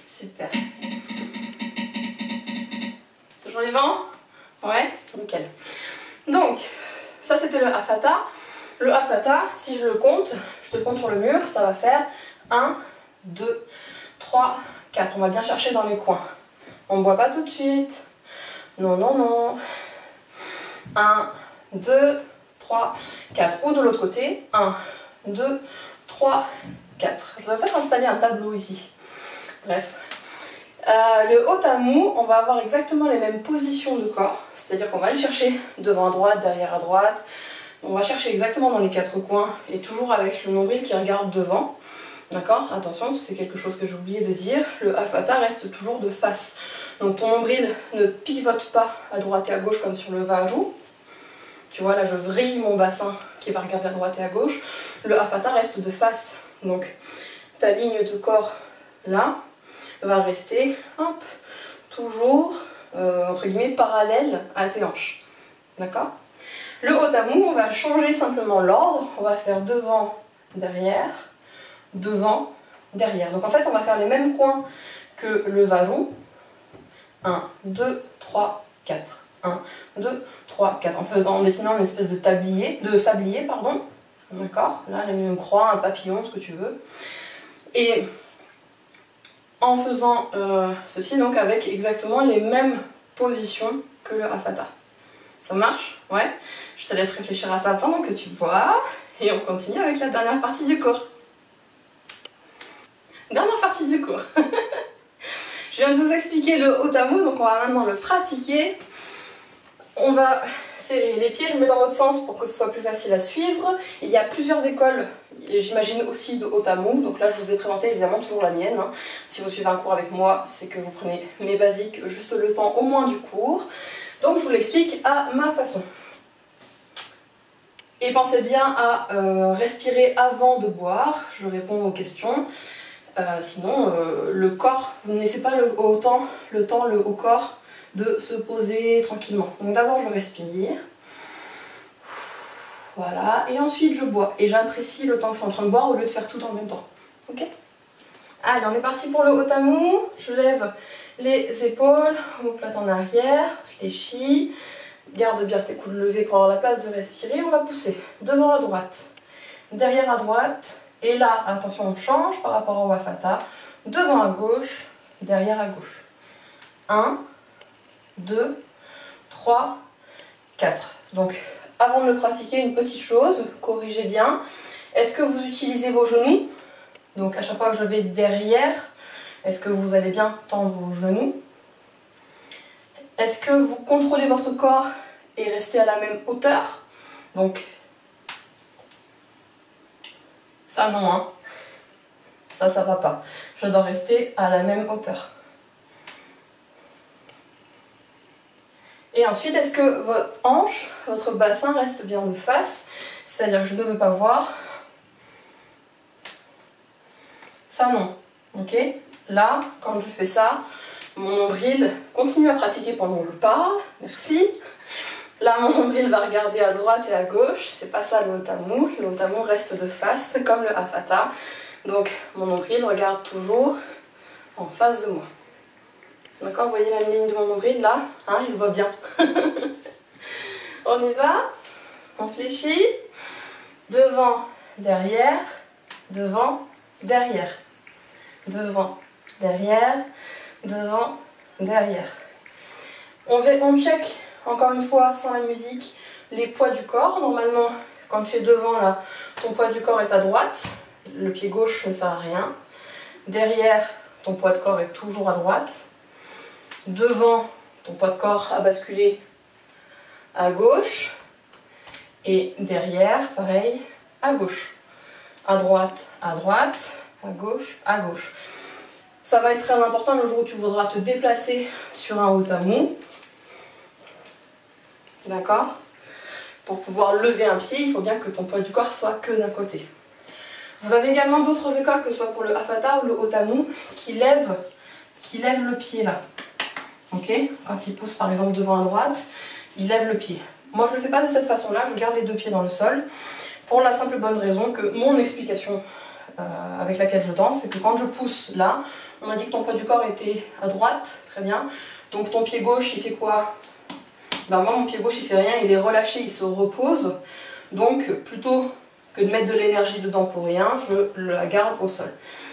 Super. Toujours vivant? Ouais, nickel. Donc, ça c'était le Hafata. Le Hafata, si je le compte, je te le compte sur le mur, ça va faire 1, 2, 3, 4. On va bien chercher dans les coins. On ne boit pas tout de suite. Non, non, non. 1, 2, 3, 4. Ou de l'autre côté. 1, 2, 3, 4. Je dois peut-être installer un tableau ici. Bref. Le Otamu, on va avoir exactement les mêmes positions de corps. C'est-à-dire qu'on va aller chercher devant à droite, derrière à droite. On va chercher exactement dans les quatre coins et toujours avec le nombril qui regarde devant. D'accord? Attention, c'est quelque chose que j'ai oublié de dire. Le Hafata reste toujours de face. Donc ton nombril ne pivote pas à droite et à gauche comme sur le Varu. Tu vois, là je vrille mon bassin qui va regarder à droite et à gauche. Le Hafata reste de face. Donc ta ligne de corps là va rester hop, toujours entre guillemets parallèle à tes hanches. D'accord? Le Otamu, on va changer simplement l'ordre. On va faire devant, derrière, devant, derrière. Donc en fait, on va faire les mêmes coins que le Varu. 1, 2, 3, 4. 1, 2, 3, 4. En dessinant une espèce de sablier, pardon. D'accord? Là, une croix, un papillon, ce que tu veux. Et en faisant ceci, donc avec exactement les mêmes positions que le Hafata. Ça marche? Ouais? Je te laisse réfléchir à ça pendant que tu bois. Et on continue avec la dernière partie du cours. Dernière partie du cours. Je viens de vous expliquer le Otamu, donc on va maintenant le pratiquer. On va serrer les pieds, je mets dans votre sens pour que ce soit plus facile à suivre. Il y a plusieurs écoles, j'imagine aussi de Otamu, donc là je vous ai présenté évidemment toujours la mienne. Hein. Si vous suivez un cours avec moi, c'est que vous prenez mes basiques juste le temps au moins du cours. Donc je vous l'explique à ma façon. Et pensez bien à respirer avant de boire, je réponds aux questions. Sinon, le corps, vous ne laissez pas le temps au corps de se poser tranquillement. Donc d'abord je respire. Voilà, et ensuite je bois. Et j'apprécie le temps que je suis en train de boire au lieu de faire tout en même temps. Ok? Allez, on est parti pour le Otamu. Je lève les épaules, omoplate en arrière, fléchis. Garde bien tes coudes levés pour avoir la place de respirer. On va pousser devant à droite, derrière à droite. Et là, attention, on change par rapport au Wafata. Devant à gauche, derrière à gauche. 1, 2, 3, 4. Donc, avant de le pratiquer, une petite chose, corrigez bien. Est-ce que vous utilisez vos genoux? Donc, à chaque fois que je vais derrière, est-ce que vous allez bien tendre vos genoux? Est-ce que vous contrôlez votre corps et restez à la même hauteur? Donc, ça non, hein. Ça va pas. Je dois rester à la même hauteur. Et ensuite, est-ce que votre hanche, votre bassin reste bien de face? C'est-à-dire que je ne veux pas voir. Ça non. Ok? Là, quand je fais ça, mon nombril continue à pratiquer pendant que je parle. Merci. Là, mon nombril va regarder à droite et à gauche. C'est pas ça le Otamu. Le Otamu reste de face, comme le Hafata. Donc, mon nombril regarde toujours en face de moi. D'accord, vous voyez la ligne de mon nombril là, hein, il se voit bien. On y va, on fléchit, devant, derrière, devant, derrière, devant, derrière, devant, derrière. On check, encore une fois, sans la musique, les poids du corps. Normalement, quand tu es devant là, ton poids du corps est à droite, le pied gauche ne sert à rien. Derrière, ton poids de corps est toujours à droite. Devant, ton poids de corps a basculé à gauche. Et derrière, pareil, à gauche. À droite, à gauche, à gauche. Ça va être très important le jour où tu voudras te déplacer sur un Otamu. D'accord? Pour pouvoir lever un pied, il faut bien que ton poids du corps soit que d'un côté. Vous avez également d'autres écoles, que ce soit pour le Hafata ou le Otamu, qui lèvent le pied là. Ok? Quand il pousse par exemple devant à droite, il lève le pied. Moi je ne le fais pas de cette façon-là, je garde les deux pieds dans le sol, pour la simple bonne raison que mon explication avec laquelle je danse, c'est que quand je pousse là, on a dit que ton poids du corps était à droite, très bien, donc ton pied gauche il fait quoi? Ben moi mon pied gauche il fait rien, il est relâché, il se repose, donc plutôt que de mettre de l'énergie dedans pour rien, je la garde au sol.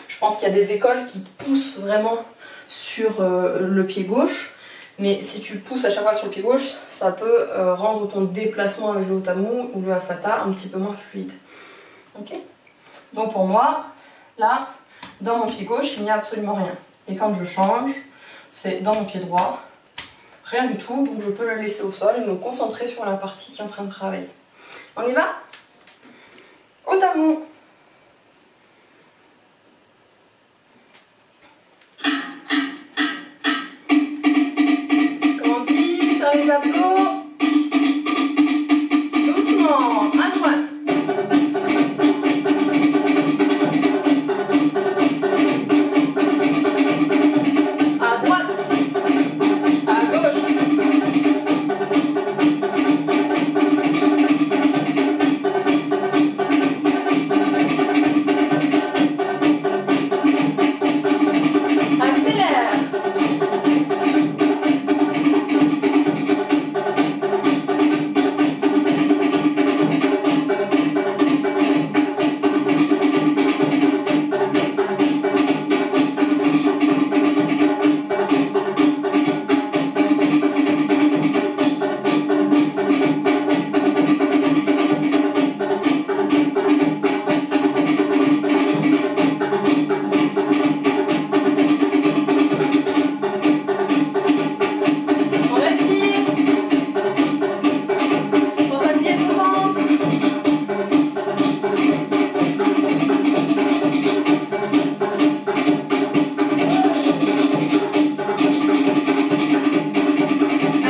Je pense qu'il y a des écoles qui poussent vraiment sur le pied gauche, mais si tu pousses à chaque fois sur le pied gauche, ça peut rendre ton déplacement avec le Otamu ou le Hafata un petit peu moins fluide. Ok? Donc pour moi, là, dans mon pied gauche, il n'y a absolument rien. Et quand je change, c'est dans mon pied droit, rien du tout, donc je peux le laisser au sol et me concentrer sur la partie qui est en train de travailler. On y va? Otamu. Les abdos, doucement, à droite. À droite, à gauche.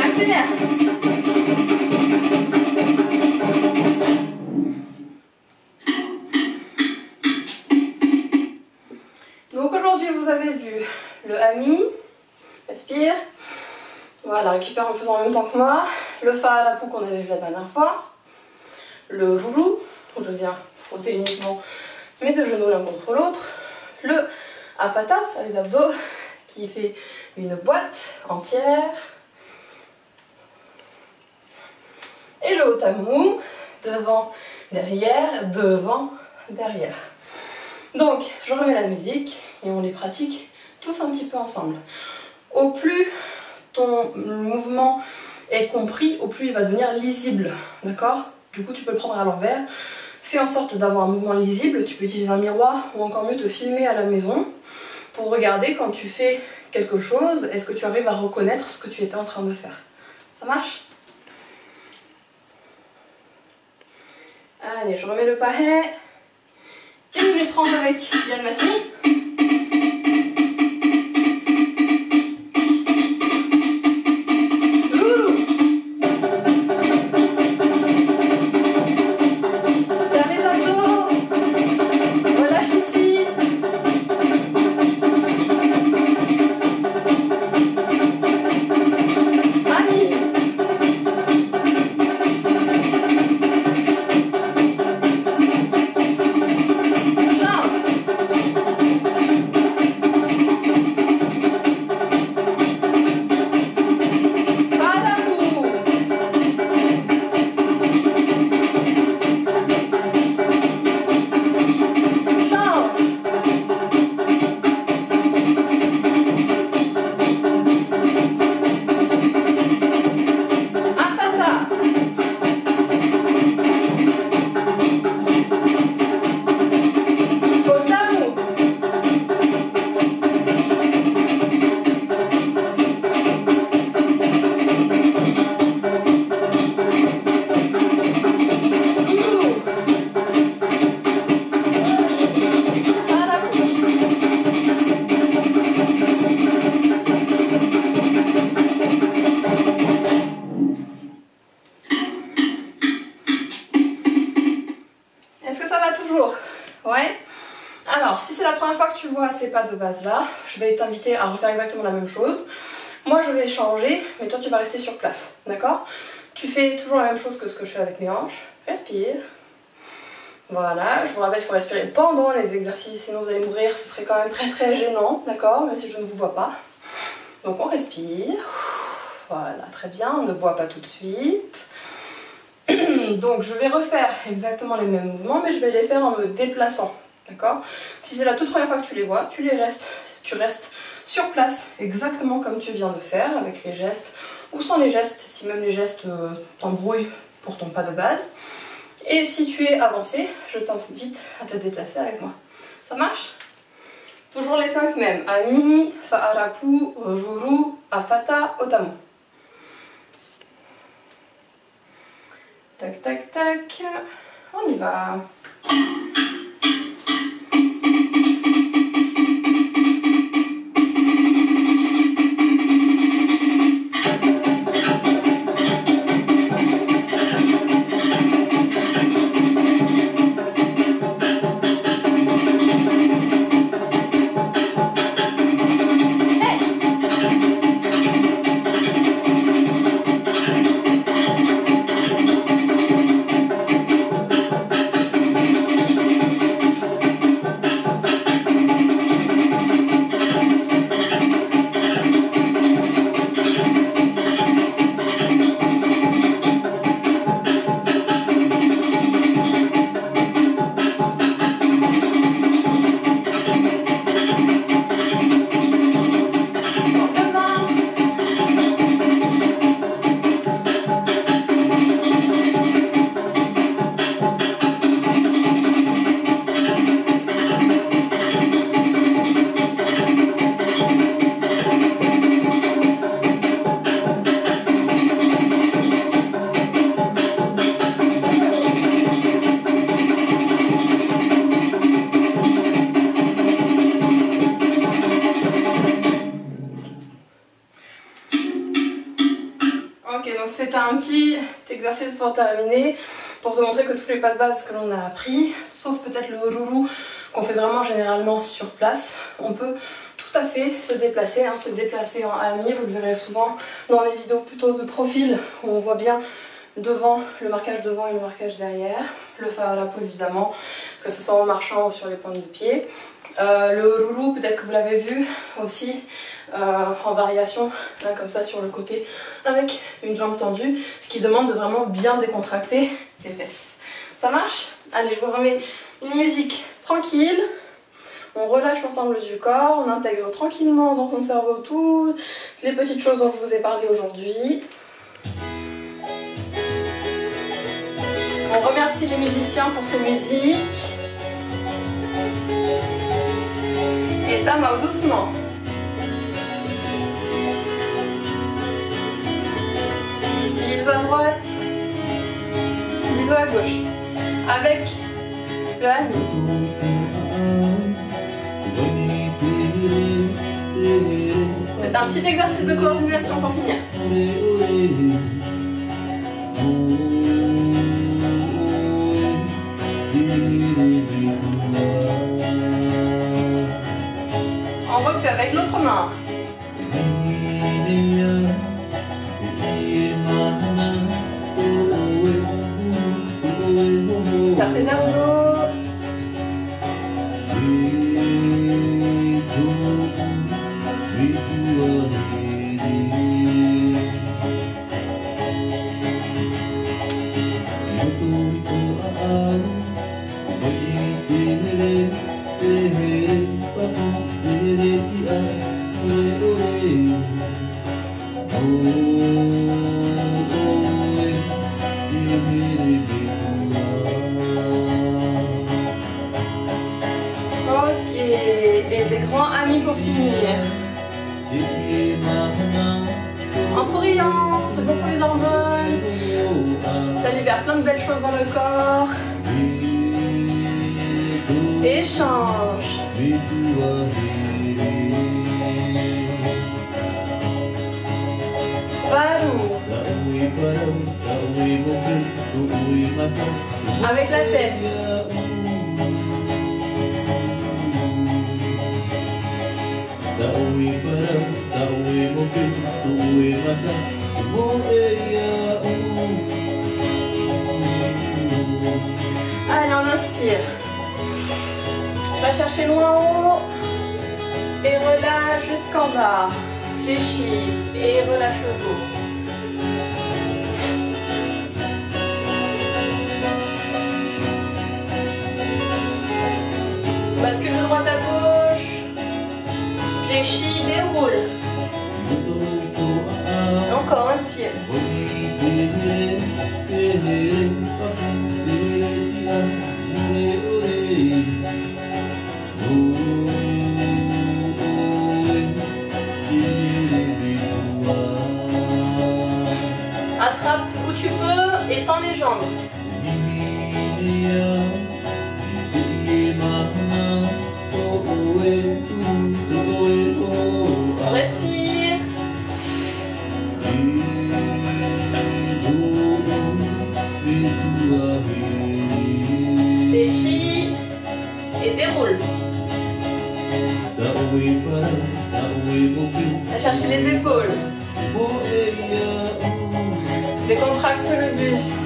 Accélère. Donc aujourd'hui vous avez vu le Hami, respire, voilà, récupère en faisant en même temps que moi, le Fa Arapu qu'on avait vu la dernière fois, le roulou, où je viens frotter uniquement mes deux genoux l'un contre l'autre, le apata, sur les abdos, qui fait une boîte entière, et le otamu, devant, derrière, devant, derrière. Donc, je remets la musique et on les pratique tous un petit peu ensemble. Au plus ton mouvement est compris, au plus il va devenir lisible, d'accord? Du coup, tu peux le prendre à l'envers. Fais en sorte d'avoir un mouvement lisible. Tu peux utiliser un miroir ou encore mieux te filmer à la maison pour regarder quand tu fais quelque chose, est-ce que tu arrives à reconnaître ce que tu étais en train de faire. Ça marche? Allez, je remets le pareil. 1 minute 30 avec Yann Massini. Ouais. Alors, si c'est la première fois que tu vois ces pas de base là, je vais t'inviter à refaire exactement la même chose. Moi, je vais changer, mais toi, tu vas rester sur place, d'accord? Tu fais toujours la même chose que ce que je fais avec mes hanches. Respire. Voilà, je vous rappelle, il faut respirer pendant les exercices, sinon vous allez mourir, ce serait quand même très très gênant, d'accord? Même si je ne vous vois pas. Donc on respire. Voilà, très bien, on ne boit pas tout de suite. Donc je vais refaire exactement les mêmes mouvements, mais je vais les faire en me déplaçant, d'accord? Si c'est la toute première fois que tu les vois, tu restes sur place exactement comme tu viens de faire, avec les gestes ou sans les gestes, si même les gestes t'embrouillent pour ton pas de base. Et si tu es avancé, je t'invite à te déplacer avec moi. Ça marche? Toujours les 5 mêmes. Ami, Fa'arapu, Ruru, Afata, Otamu. Tac, tac, tac. On y va. Ok, donc c'était un petit exercice pour terminer, pour te montrer que tous les pas de base que l'on a appris, sauf peut-être le roulou qu'on fait vraiment généralement sur place, on peut tout à fait se déplacer en ami. Vous le verrez souvent dans les vidéos plutôt de profil où on voit bien devant, le marquage devant et le marquage derrière. Le fa'arapu évidemment, que ce soit en marchant ou sur les pointes de pied. Le roulou, peut-être que vous l'avez vu aussi en variation, là comme ça sur le côté, avec une jambe tendue, ce qui demande de vraiment bien décontracter les fesses. Ça marche? Allez, je vous remets une musique tranquille. On relâche l'ensemble du corps, on intègre tranquillement dans son cerveau toutes les petites choses dont je vous ai parlé aujourd'hui. On remercie les musiciens pour ces musiques. Et Tamao doucement. Bisous à droite, bisous à gauche. Avec le Hani. C'est un petit exercice de coordination pour finir. On refait avec l'autre main. Serre tes abdos. Ok, et des grands amis pour finir. En souriant, c'est bon pour les hormones. Ça libère plein de belles choses dans le corps. Échange. Varu. Avec la tête. Allez, on inspire. Va chercher loin en haut et relâche jusqu'en bas. Fléchis et relâche le dos. Bascule de droite à gauche. Fléchis, déroule. Encore, inspire. Attrape où tu peux et tends les jambes. Respire. Fléchis et déroule. Va chercher les épaules. Décontracte le buste.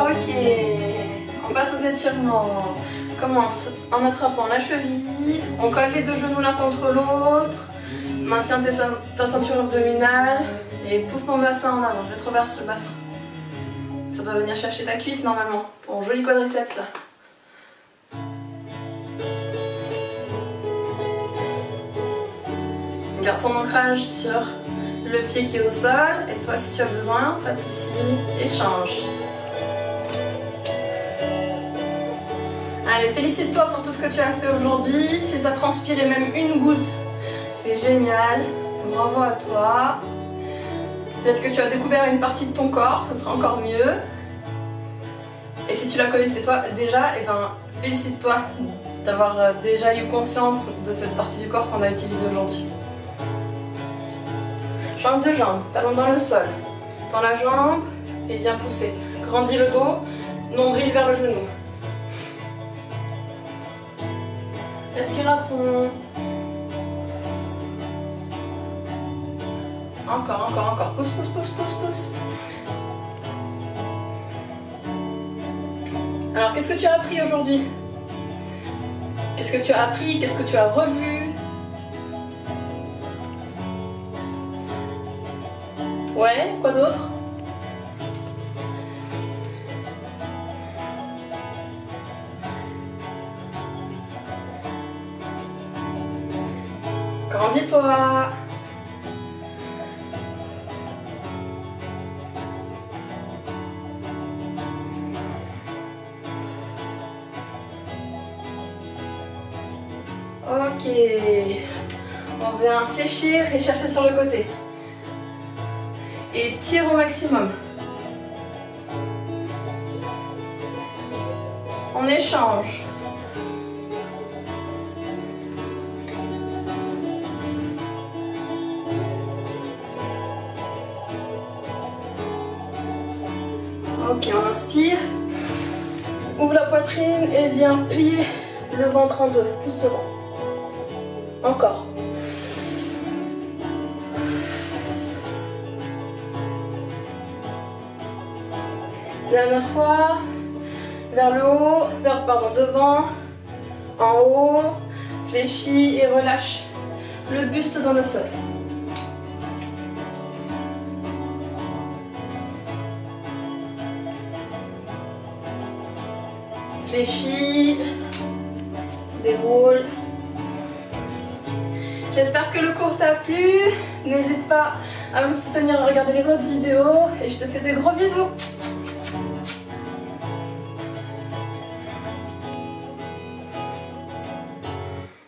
Ok, on passe aux étirements. Commence en attrapant la cheville. On colle les deux genoux l'un contre l'autre. Maintiens ta ceinture abdominale et pousse ton bassin en avant. Rétroverse le bassin. Ça doit venir chercher ta cuisse normalement pour un joli quadriceps là. Garde ton ancrage sur le pied qui est au sol. Et toi, si tu as besoin, pas de soucis, échange. Allez, félicite-toi pour tout ce que tu as fait aujourd'hui. Si tu as transpiré même une goutte, c'est génial. Bravo à toi. Peut-être que tu as découvert une partie de ton corps, ça sera encore mieux. Et si tu la connaissais toi déjà, eh ben, félicite-toi d'avoir déjà eu conscience de cette partie du corps qu'on a utilisée aujourd'hui. Change de jambe, talon dans le sol. Tends la jambe et viens pousser. Grandis le dos, nombril vers le genou. Respire à fond. Encore, encore, encore. Pousse, pousse, pousse, pousse, pousse. Alors, qu'est-ce que tu as appris aujourd'hui? Qu'est-ce que tu as appris? Qu'est-ce que tu as revu? Ouais, quoi d'autre? Grandis-toi. Ok. On vient fléchir et chercher sur le côté. Et tire au maximum. On échange. Ok, on inspire. Ouvre la poitrine et viens plier le ventre en deux. Pousse devant. Encore. Dernière fois. Vers le haut, devant, en haut, fléchis et relâche le buste dans le sol. Fléchis, déroule. J'espère que le cours t'a plu. N'hésite pas à me soutenir, à regarder les autres vidéos et je te fais des gros bisous.